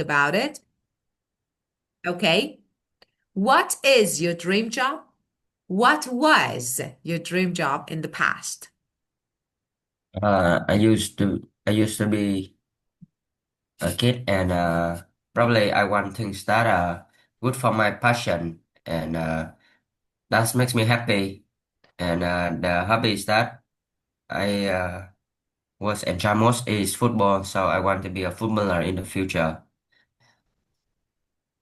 about it. Okay. What is your dream job? What was your dream job in the past? I used to be a kid, and probably I want things that are good for my passion, and that makes me happy. And the hobbies that I was enjoy most is football, so I want to be a footballer in the future.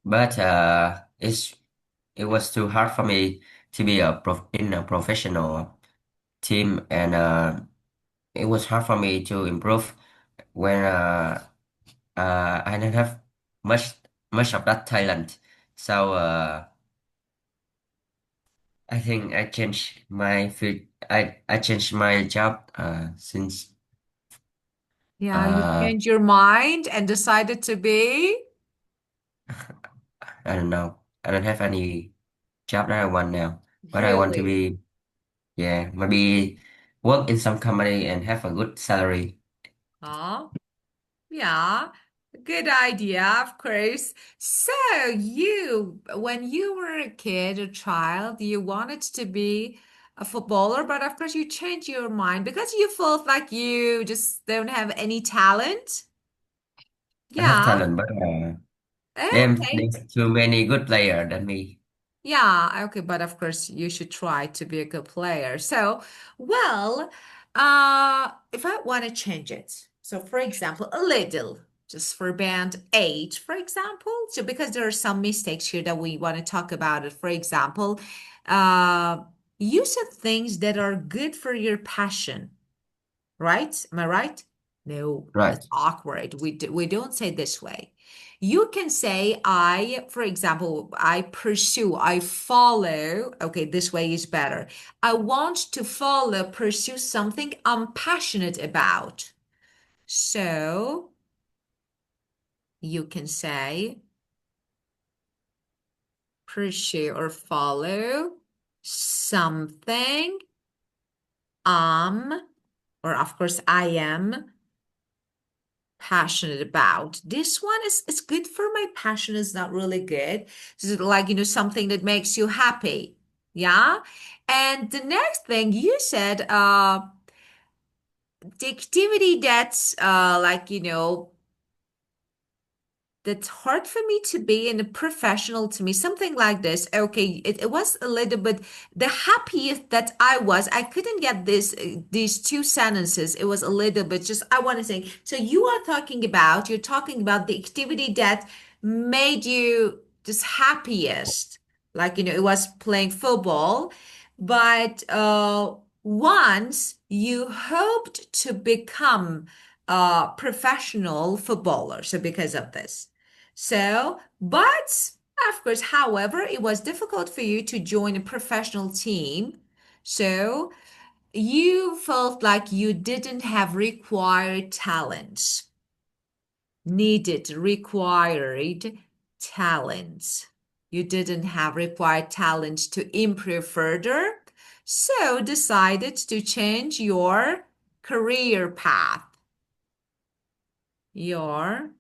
But it was too hard for me to be in a professional team, and it was hard for me to improve when I don't have much much of that talent. So I think I changed my job since Yeah, you uh changed your mind and decided to be I don't know. I don't have any job that I want now, but I want to really. be, yeah, maybe work in some company and have a good salary. Oh, yeah. Good idea, of course. So when you were a kid, a child, you wanted to be a footballer, but of course you changed your mind because you felt like you just don't have any talent. I have Yeah. talent, but Okay. there's too many good player than me. Yeah, okay, but of course you should try to be a good player. So, well, if I want to change it, so for example, a little, just for band eight, for example, so because there are some mistakes here that we want to talk about it. For example, uh, use of things that are good for your passion. Right? Am I right? No, Right. that's awkward. We don't say this way. You can say for example, I pursue, I follow. Okay, this way is better. I want to pursue something I'm passionate about. So you can say pursue or follow something um, or of course I am passionate about. This one is good for my passion is not really good. This is like, something that makes you happy. Yeah. And the next thing you said, the activity that's that's hard for me to be in a professional to me, something like this. Okay, it was a little bit the happiest that I was. I couldn't get these two sentences. It was a little bit just I want to say. So you're talking about the activity that made you just happiest. Like, it was playing football, but once you hoped to become a professional footballer. So because of this. So, but of course, however, it was difficult for you to join a professional team. So you felt like you didn't have required talents, needed required talents. You didn't have required talents to improve further. So decided to change your career path, your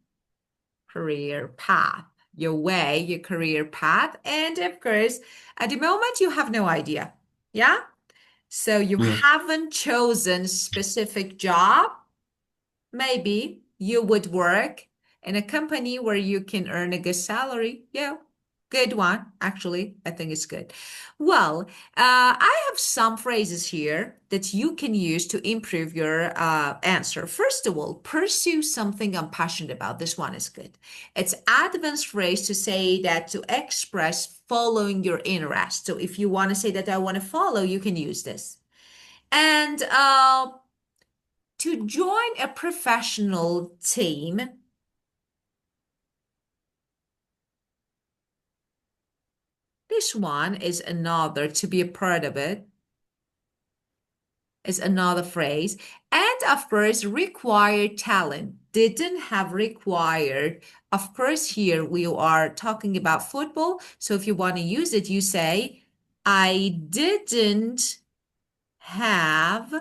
career path, your career path. And of course, at the moment, you have no idea. Yeah. So you Yeah. haven't chosen specific job. Maybe you would work in a company where you can earn a good salary. Yeah, good one. Actually, I think it's good. Well, I have some phrases here that you can use to improve your answer. First of all, pursue something I'm passionate about. This one is good. It's advanced phrase to say that to express following your interest. So if you want to say that I want to follow, you can use this. And to join a professional team, this one is another, to be a part of it, is another phrase. And of course, required talent. Didn't have required. Of course, here we are talking about football. So if you want to use it, you say, I didn't have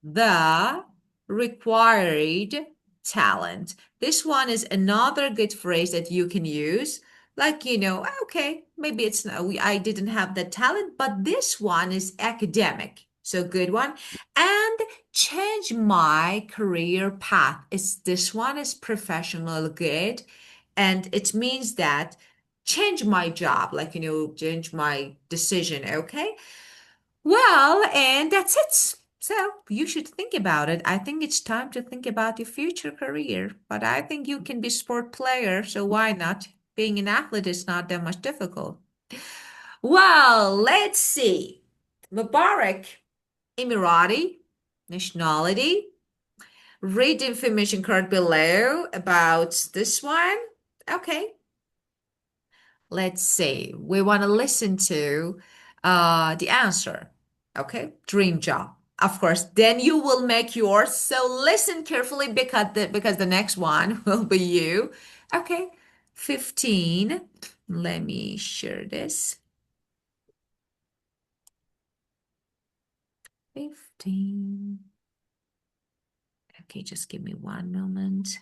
the required talent. This one is another good phrase that you can use. Like, okay, maybe it's no, I didn't have that talent, but this one is academic. So good one. And change my career path. This one is professional good. And it means that change my job, like, change my decision. Okay. Well, and that's it. So you should think about it. I think it's time to think about your future career. But I think you can be sport player, so why not? Being an athlete is not that much difficult. Well, let's see. Mubarak, Emirati, nationality. Read the information card below about this one. Okay, let's see. We want to listen to the answer. Okay, dream job. Of course, then you will make yours. So listen carefully because the next one will be you. Okay, 15. Let me share this. 15. Okay, just give me one moment.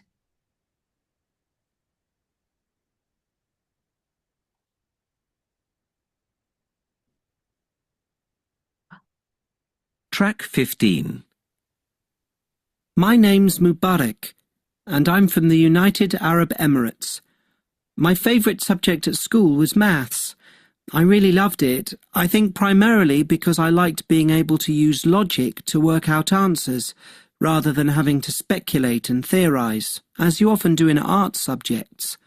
Track 15. My name's Mubarak, and I'm from the United Arab Emirates. My favourite subject at school was maths. I really loved it, I think primarily because I liked being able to use logic to work out answers, rather than having to speculate and theorise, as you often do in art subjects.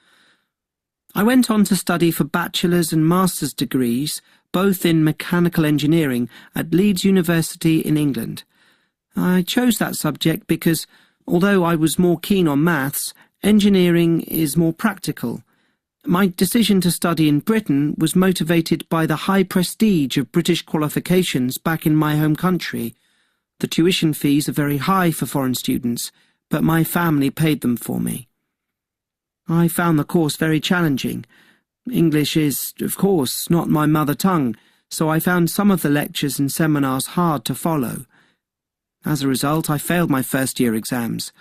I went on to study for bachelor's and master's degrees, both in mechanical engineering, at Leeds University in England. I chose that subject because, although I was more keen on maths, engineering is more practical. My decision to study in Britain was motivated by the high prestige of British qualifications back in my home country. The tuition fees are very high for foreign students, but my family paid them for me. I found the course very challenging. English is, of course, not my mother tongue, so I found some of the lectures and seminars hard to follow. As a result, I failed my first-year exams.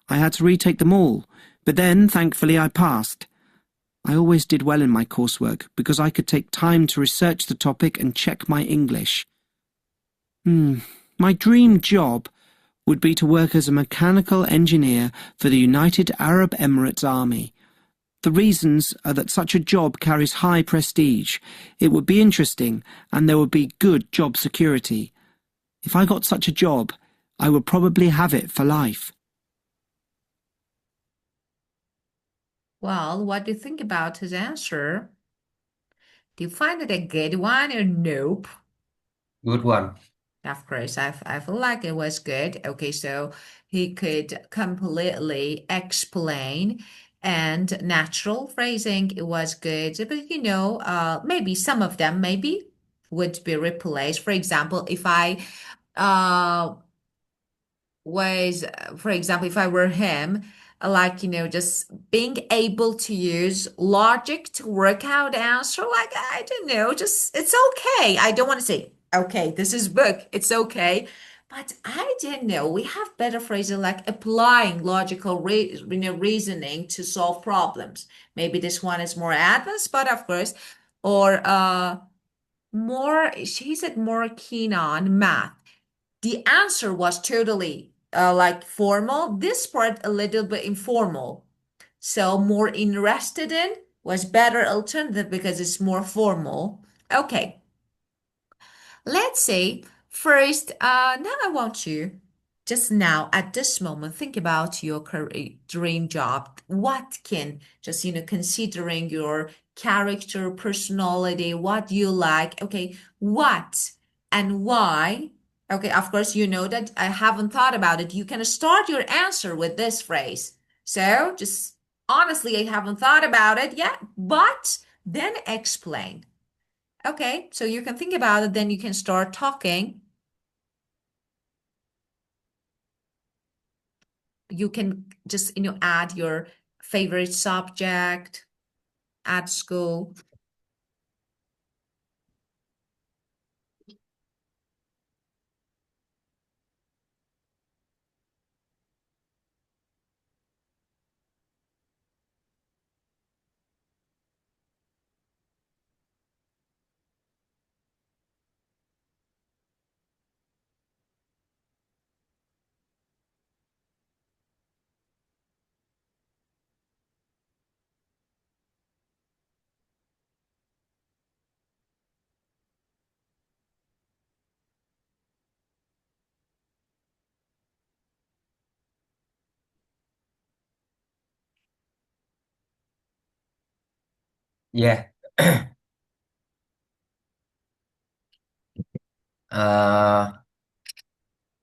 I had to retake them all, but then, thankfully, I passed. I always did well in my coursework because I could take time to research the topic and check my English. My dream job would be to work as a mechanical engineer for the United Arab Emirates Army. The reasons are that such a job carries high prestige, it would be interesting, and there would be good job security. If I got such a job, I would probably have it for life. Well, what do you think about his answer? Do you find it a good one or nope? Good one. Of course, I feel like it was good. Okay, so he could completely explain and natural phrasing, it was good. But maybe some of them maybe would be replaced. For example, if I uh was, for example, if I were him, like, just being able to use logic to work out answer, like, I don't know, just, it's okay. I don't want to say, okay, this is book, it's okay. But I didn't know. We have better phrases like applying logical reasoning to solve problems. Maybe this one is more advanced, but of course, or more, she said more keen on math. The answer was totally like formal. This part a little bit informal. So more interested in was better alternative because it's more formal. Okay, let's say first, now I want you just now at this moment think about your career dream job. What can just considering your character, personality, what you like. Okay, what and why? Okay, of course you know that I haven't thought about it. You can start your answer with this phrase. So just honestly, I haven't thought about it yet, but then explain. Okay, so you can think about it, then you can start talking. You can just, add your favorite subject at school. Yeah. Uh,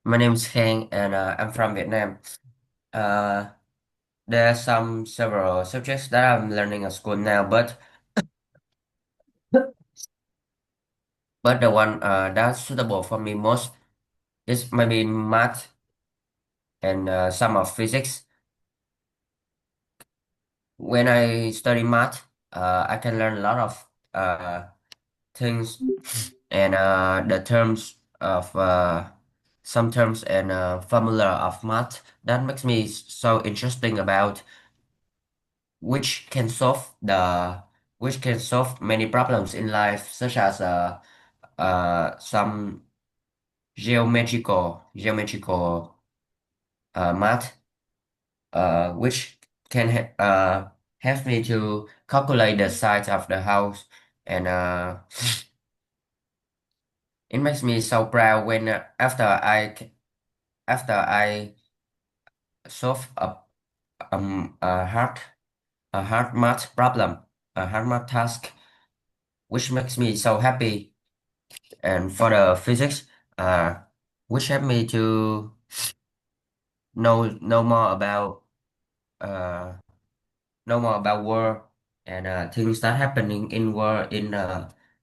my name is Khang and I'm from Vietnam. Uh, there are some several subjects that I'm learning at school now, but the one that's suitable for me most is maybe math and some of physics. When I study math, I can learn a lot of things and the terms of some terms and formula of math that makes me so interesting about which can solve the which can solve many problems in life, such as some geometrical math, which can help me to calculate the size of the house, and it makes me so proud when after I solve um a hard a hard math problem, a hard math task, which makes me so happy. And for the physics, uh, which helped me to know more about uh know more about world and things that happening in world in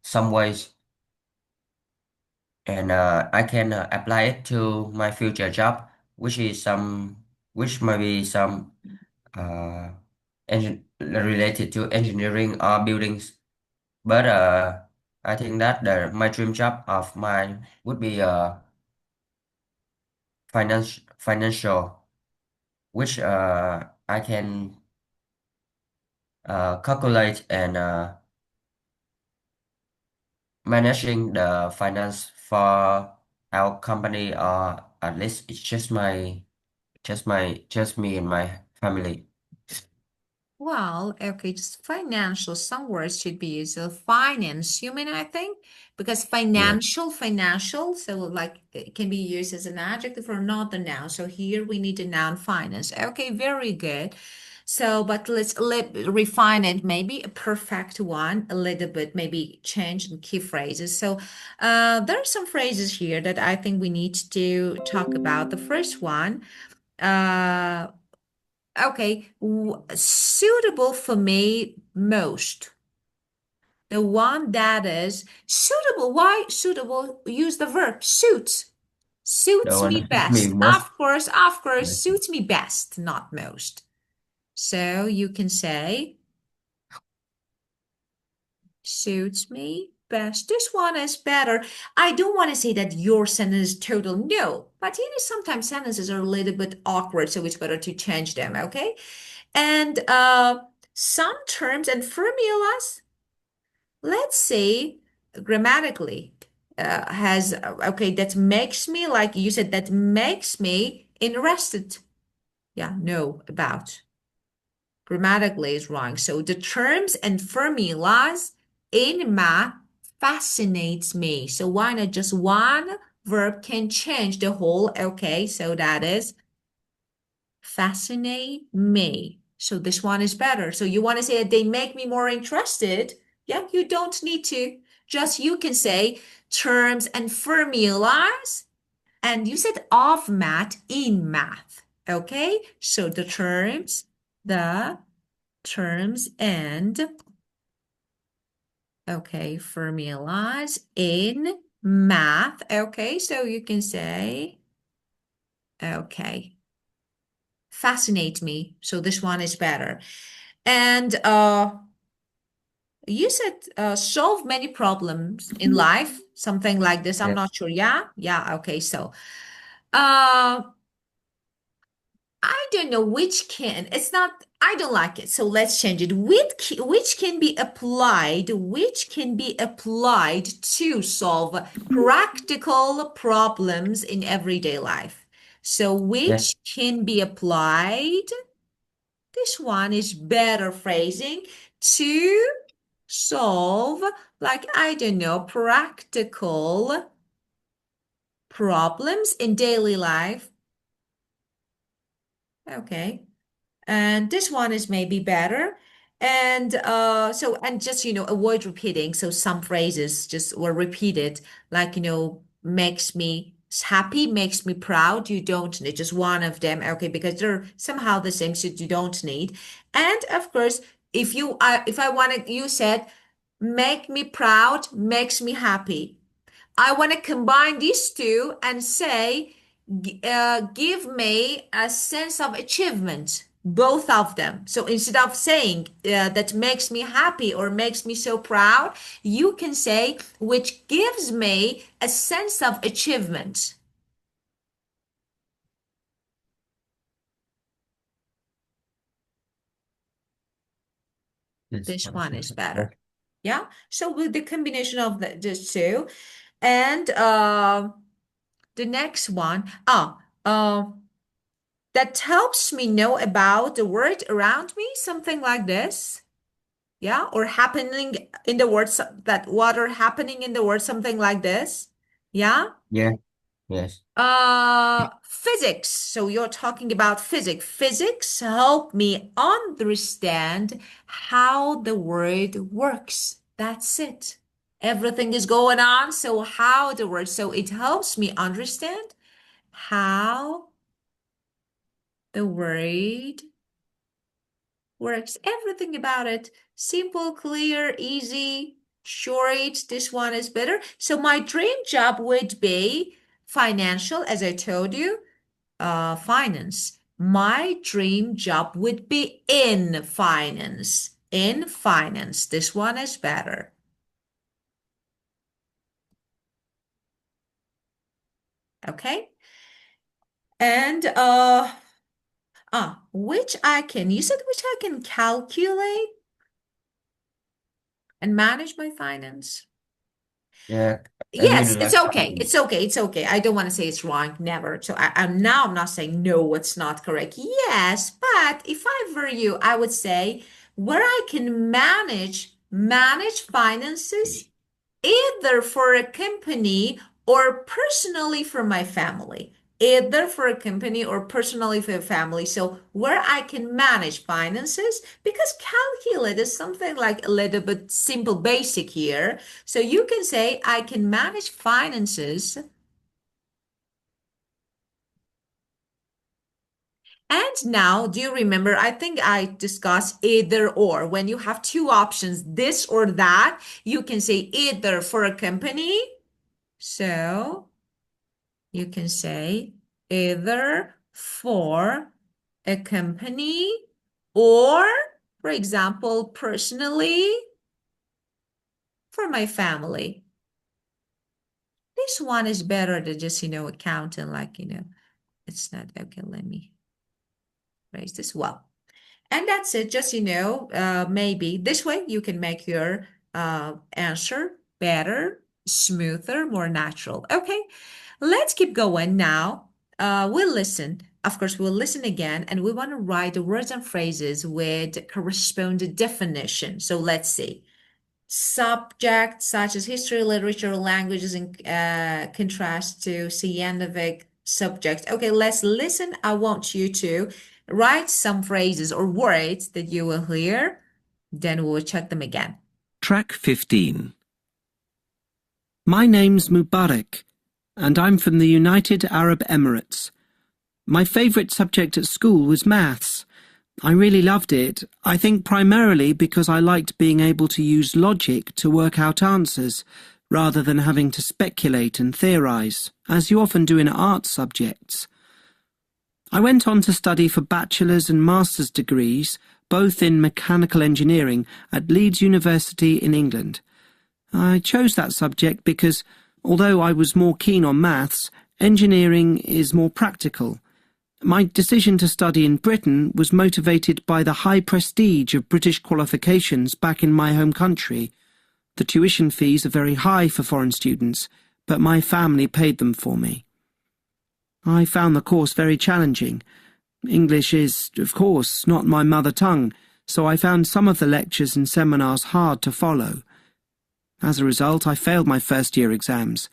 some ways, and I can apply it to my future job, which might be some uh related to engineering or buildings. But I think that my dream job of mine would be financial, which I can calculate and managing the finance for our company, or at least it's just me and my family. Well, okay, just financial. Some words should be used. So finance, you mean, I think, because Yeah, financial, so like it can be used as an adjective or not a noun. So here we need a noun finance. Okay, very good. So, but let refine it, maybe a perfect one, a little bit, maybe change some key phrases. So, there are some phrases here that I think we need to talk about. The first one, uh, okay, suitable for me most. The one that is suitable. Why suitable? Use the verb suits. the Suits one me that fits me best. most. Of course, Yeah. suits me best, not most. So you can say suits me best. This one is better. I don't want to say that your sentence is total no, but sometimes sentences are a little bit awkward, so it's better to change them, okay? And some terms and formulas, let's say grammatically, has okay, that makes me, like you said, that makes me interested. Yeah, no, about. Grammatically is wrong. So the terms and formulas in math fascinates me. So why not just one verb can change the whole? Okay, so that is fascinate me. So this one is better. So you want to say that they make me more interested? Yeah, you don't need to. Just you can say terms and formulas. And you said of math in math. Okay, so the terms and okay, formulas in math. Okay, so you can say, okay, fascinate me. So this one is better. And you said solve many problems in life, something like this. I'm Yeah. not sure. Yeah, yeah. Okay, so uh, I don't know which can. It's not. I don't like it. So let's change it. Which can be applied? Which can be applied to solve practical problems in everyday life? So Yeah. which can be applied? This one is better phrasing to solve, like, I don't know, practical problems in daily life. Okay. And this one is maybe better. And and just, avoid repeating. So some phrases just were repeated, like, makes me happy, makes me proud. You don't need just one of them, okay, because they're somehow the same, so you don't need. And of course, if I want to, you said, make me proud, makes me happy. I want to combine these two and say, give me a sense of achievement, both of them. So instead of saying that makes me happy or makes me so proud, you can say, which gives me a sense of achievement. This one is better. Yeah. So with the combination of these two, and the next one, that helps me know about the world around me, something like this. Yeah, or happening in the world, that water happening in the world, something like this. Yeah. Yeah. Yes. Physics. So you're talking about physics. Physics help me understand how the world works. That's it. Everything is going on. So how the world, so it helps me understand how the world works. Everything about it. Simple, clear, easy, short. This one is better. So my dream job would be financial, as I told you, finance. My dream job would be in finance. In finance. This one is better. Okay. And which I can, you said which I can calculate and manage my finance. Yeah. I Yes, really it's like okay. finance. It's okay. It's okay. I don't want to say it's wrong, never. So I'm not saying no, it's not correct. Yes, but if I were you, I would say where I can manage finances either for a company or personally for my family. Either for a company or personally for a family. So where I can manage finances, because calculate is something like a little bit simple, basic here. So you can say, I can manage finances. And now, do you remember? I think I discussed either or. When you have two options, this or that, you can say either for a company. So you can say either for a company or, for example, personally for my family. This one is better than just, accounting, like, it's not okay. Let me raise this well. And that's it. Just, maybe this way you can make your answer better, smoother, more natural. Okay, let's keep going now. We'll listen. Of course, we'll listen again, and we want to write the words and phrases with corresponding definition. So let's see. Subjects such as history, literature, languages in contrast to scientific subjects. Okay, let's listen. I want you to write some phrases or words that you will hear. Then we'll check them again. Track 15. My name's Mubarak, and I'm from the United Arab Emirates. My favourite subject at school was maths. I really loved it, I think primarily because I liked being able to use logic to work out answers, rather than having to speculate and theorise, as you often do in art subjects. I went on to study for bachelor's and master's degrees, both in mechanical engineering, at Leeds University in England. I chose that subject because, although I was more keen on maths, engineering is more practical. My decision to study in Britain was motivated by the high prestige of British qualifications back in my home country. The tuition fees are very high for foreign students, but my family paid them for me. I found the course very challenging. English is, of course, not my mother tongue, so I found some of the lectures and seminars hard to follow. As a result, I failed my first-year exams.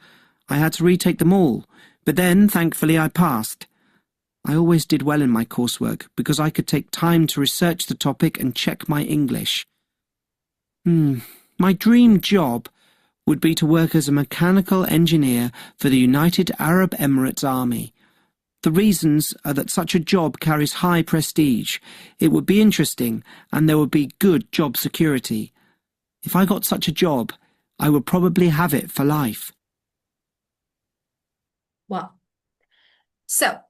I had to retake them all, but then, thankfully, I passed. I always did well in my coursework because I could take time to research the topic and check my English. My dream job would be to work as a mechanical engineer for the United Arab Emirates Army. The reasons are that such a job carries high prestige, it would be interesting, and there would be good job security. If I got such a job, I would probably have it for life. Well, so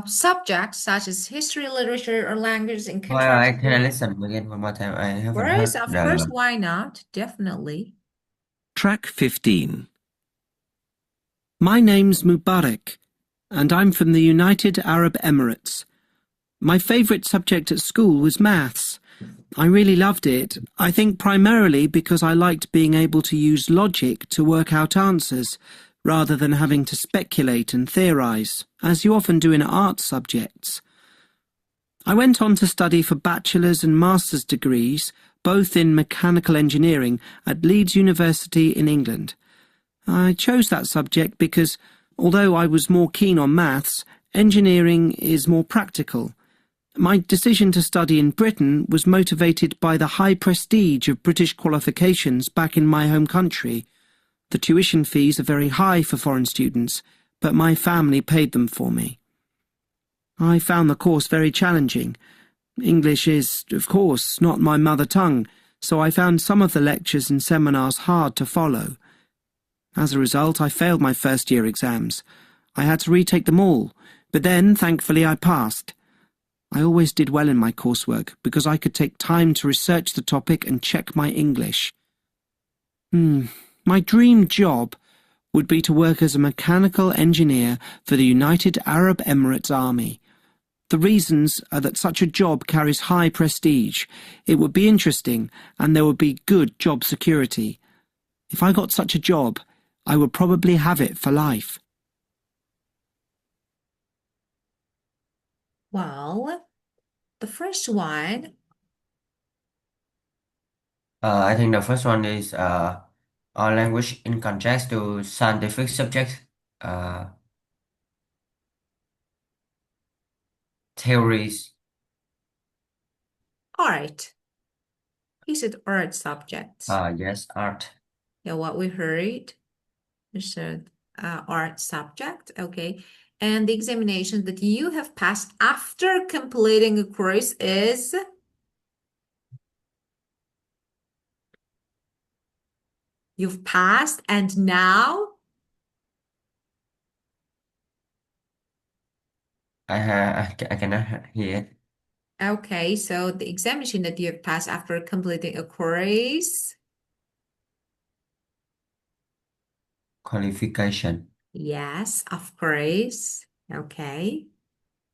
subjects such as history, literature, or languages in Why contrast can I to listen again one more time? I haven't words, heard of course, the why not? Definitely. Track 15. My name's Mubarak, and I'm from the United Arab Emirates. My favourite subject at school was maths. I really loved it, I think primarily because I liked being able to use logic to work out answers, rather than having to speculate and theorise, as you often do in art subjects. I went on to study for bachelor's and master's degrees, both in mechanical engineering, at Leeds University in England. I chose that subject because, although I was more keen on maths, engineering is more practical. My decision to study in Britain was motivated by the high prestige of British qualifications back in my home country. The tuition fees are very high for foreign students, but my family paid them for me. I found the course very challenging. English is, of course, not my mother tongue, so I found some of the lectures and seminars hard to follow. As a result, I failed my first-year exams. I had to retake them all, but then, thankfully, I passed. I always did well in my coursework because I could take time to research the topic and check my English. My dream job would be to work as a mechanical engineer for the United Arab Emirates Army. The reasons are that such a job carries high prestige, it would be interesting, and there would be good job security. If I got such a job, I would probably have it for life. Well, the first one, I think the first one is our language in contrast to scientific subjects, uh, theories. art. He said art subjects. Yes, art. Yeah, what we heard. You said art subject. Okay. And the examination that you have passed after completing a course is you've passed and now I cannot hear it. okay, so the examination that you have passed after completing a course. Qualification. Yes, of course. Okay.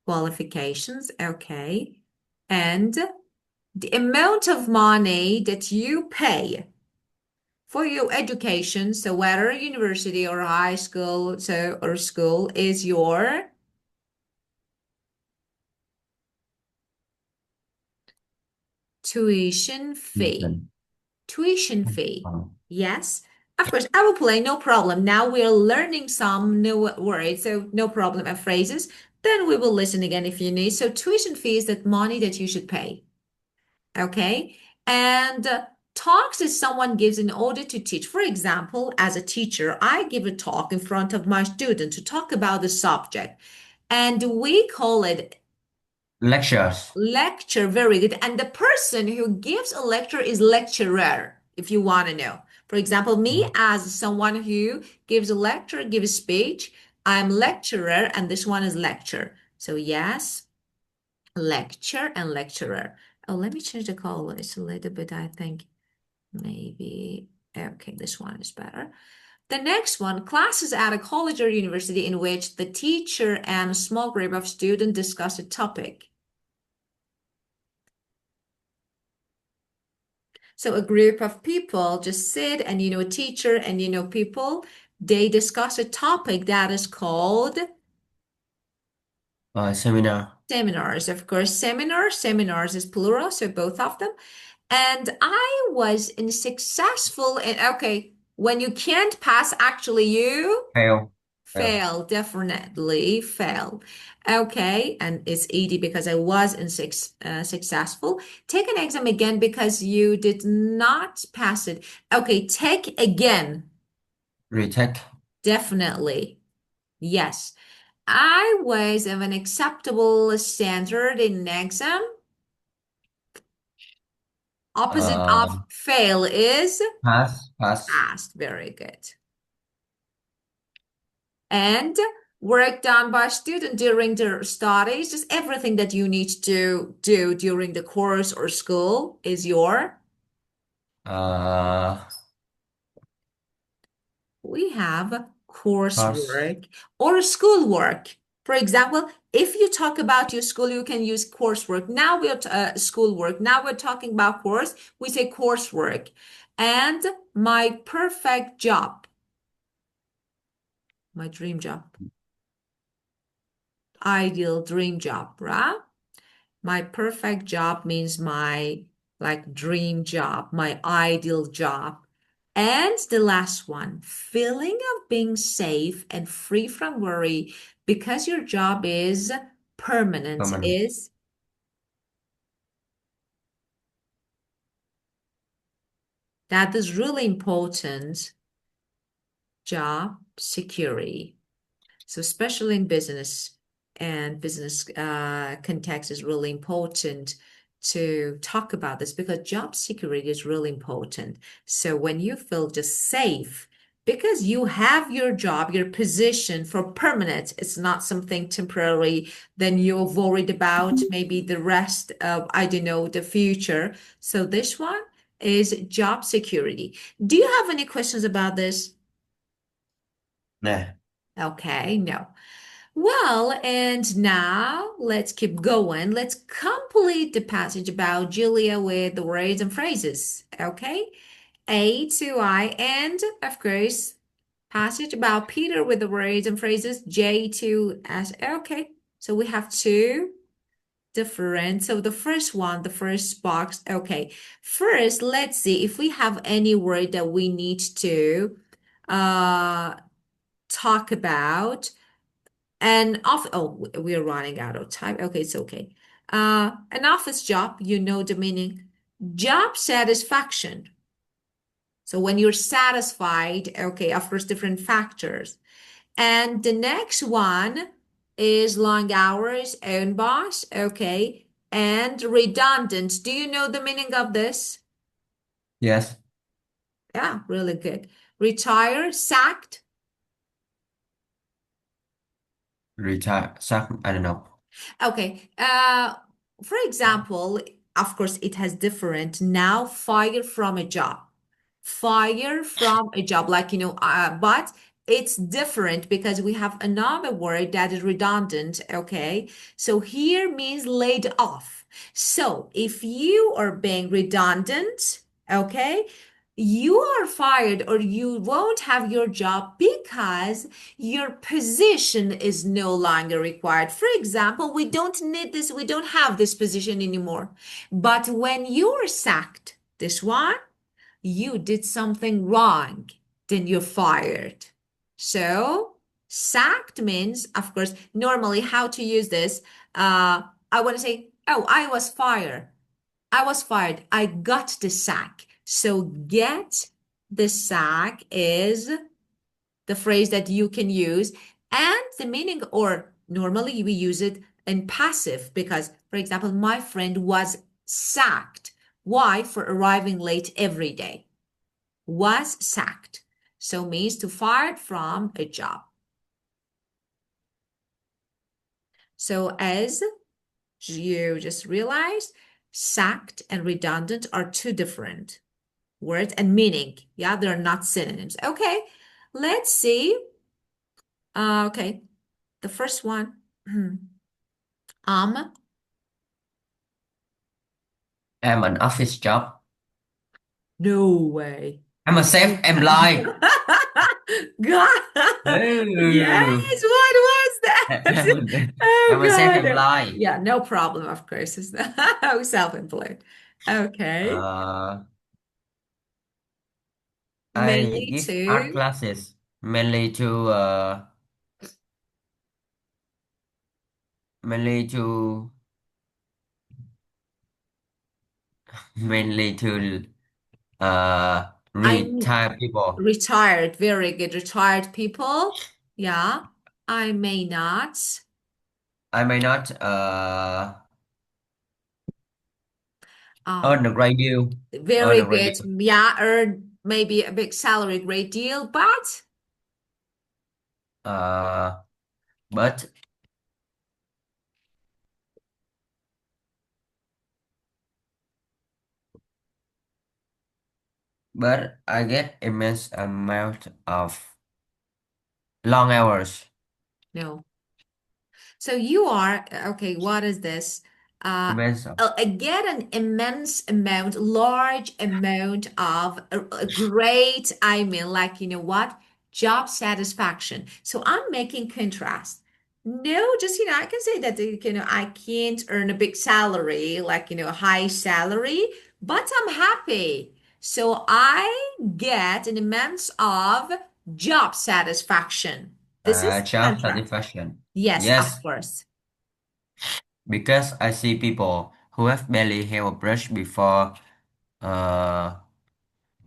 Qualifications. Okay. And the amount of money that you pay for your education, so whether university or high school, so or school is your tuition fee. Tuition. Tuition fee. Oh, Yes. Of course, I will play, no problem. Now we're learning some new words, so no problem, and phrases. Then we will listen again if you need. So tuition fee is that money that you should pay. Okay. And talks is someone gives in order to teach. For example, as a teacher, I give a talk in front of my student to talk about the subject. And we call it lectures. lecture. Very good. And the person who gives a lecture is lecturer, if you want to know. For example, me as someone who gives a lecture, gives a speech, I'm lecturer, and this one is lecture. So yes, lecture and lecturer. Oh, let me change the color. It's a little bit, I think, maybe. Okay, this one is better. The next one, classes at a college or university in which the teacher and a small group of students discuss a topic. So a group of people just sit and a teacher and people, they discuss a topic that is called Seminar. seminars. Of course, seminars is plural, so both of them. And I was successful in, okay, when you can't pass, actually you Fail. Yeah. Fail, definitely fail. Okay, and it's 80 because I was in successful. Take an exam again because you did not pass it. Okay, take again. Retake. Definitely. Yes. I was of an acceptable standard in exam. Opposite Uh, of fail is pass. passed. Very good. And work done by student during their studies, just everything that you need to do during the course or school is your. Uh, We have Pass. coursework or schoolwork. For example, if you talk about your school, you can use coursework. Now we're schoolwork. Now we're talking about course. We say coursework. And my perfect job, my dream job, ideal dream job, right? My perfect job means my like dream job, my ideal job. And the last one, feeling of being safe and free from worry because your job is permanent Permanent. is that is really important. Job security. So, especially in business and business context is really important to talk about this because job security is really important. So, when you feel just safe, because you have your job, your position for permanent, it's not something temporary, then you're worried about maybe the rest of, I don't know, the future. So, this one is job security. Do you have any questions about this? Nah. Okay, no. Well, and now let's keep going. Let's complete the passage about Julia with the words and phrases. Okay? A to I, and of course, passage about Peter with the words and phrases J to S. Okay, so we have two different. So the first one, the first box. Okay, first, let's see if we have any word that we need to uh talk about. And off, oh, we're running out of time. Okay, it's okay. An office job, you know the meaning. Job satisfaction. So when you're satisfied, okay, of course, different factors. And the next one is long hours, own boss, okay, and redundant. Do you know the meaning of this? Yes. Yeah, really good. Retire, sacked. Retire. I don't know. Okay. For example, of course, it has different. Now, fire from a job. Fire from a job, like, but it's different because we have another word that is redundant. Okay. So here means laid off. So if you are being redundant, okay, you are fired or you won't have your job because your position is no longer required. For example, we don't need this, we don't have this position anymore. But when you are sacked, this one, you did something wrong, then you're fired. So, sacked means, of course, normally how to use this. I want to say, oh, I was fired. I was fired. I got the sack. So, get the sack is the phrase that you can use and the meaning, or normally we use it in passive because, for example, my friend was sacked. Why? For arriving late every day. Was sacked. So means to fired from a job. So as you just realized, sacked and redundant are two different words and meaning. Yeah, they're not synonyms. Okay, let's see. Okay, the first one. Um, I'm an office job. no way. I'm a self-employed. God, Oh. yes, what was that? Oh I'm a God. No. self-employed. Yeah, no problem, of course. It's not self-employed. Okay. Uh, I Mainly give art to, classes mainly to mainly to mainly to I'm retire people. retired. Very good. Retired people. Yeah. I may not. I may not Um, earn a great deal, earn very a great good. deal. Yeah, earn maybe a big salary, great deal, Uh, but I get immense amount of long hours. no. So you are, okay, what is this? Immense of, Get an immense amount, large amount of a great, I mean, like, you know what? Job satisfaction. So I'm making contrast. No, just, I can say that, I can't earn a big salary, like, a high salary, but I'm happy. So I get an immense of job satisfaction. This is job contrast. satisfaction. Yes, of Yes, course. because I see people who have barely held a brush uh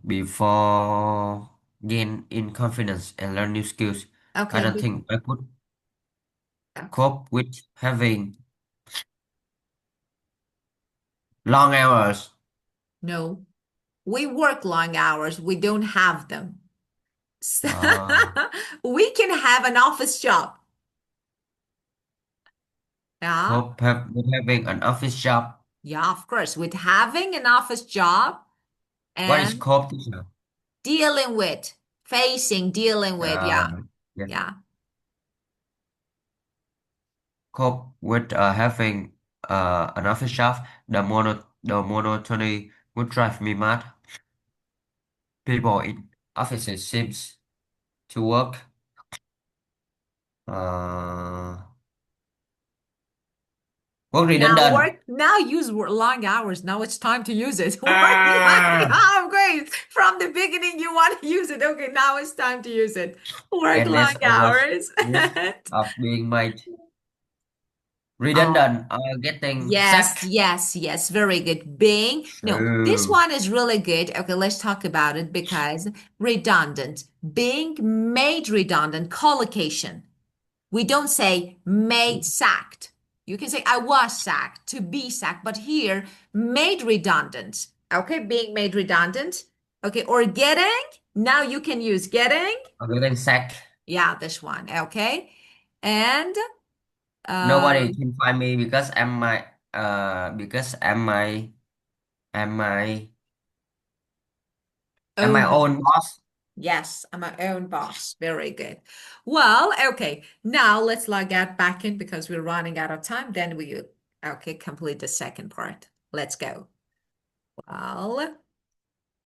before gain in confidence and learn new skills. I Okay, don't think I could okay. cope with having long hours. No, we work long hours. We don't have them. So Uh, we can have an office job. Yeah, with having an office job. yeah, of course. With having an office job What is and cope teacher? dealing with, dealing with. Yeah, Yeah, yeah. cope with having an office job. The monotony would drive me mad. People in offices seems to uh, work Now redundant. work, now use long hours. Now it's time to use it. Work long Ah! hours. From the beginning, you want to use it. Okay, now it's time to use it. Work long Endless hours hours. risk of being made Oh, redundant or getting yes, sacked. yes, yes. Very good. Being, no, this True. one is really good. Okay, let's talk about it because redundant, being made redundant, collocation. We don't say made sacked. You can say I was sacked, to be sacked, but here made redundant. Okay, being made redundant. Okay, or getting. Now you can use getting. Or getting sacked. Yeah, this one. Okay. And Nobody um can find me because am my am my own own boss. yes, I'm my own boss. Very good. Well, okay. Now let's log out back in because we're running out of time. Then we, okay, complete the second part. Let's go. Well,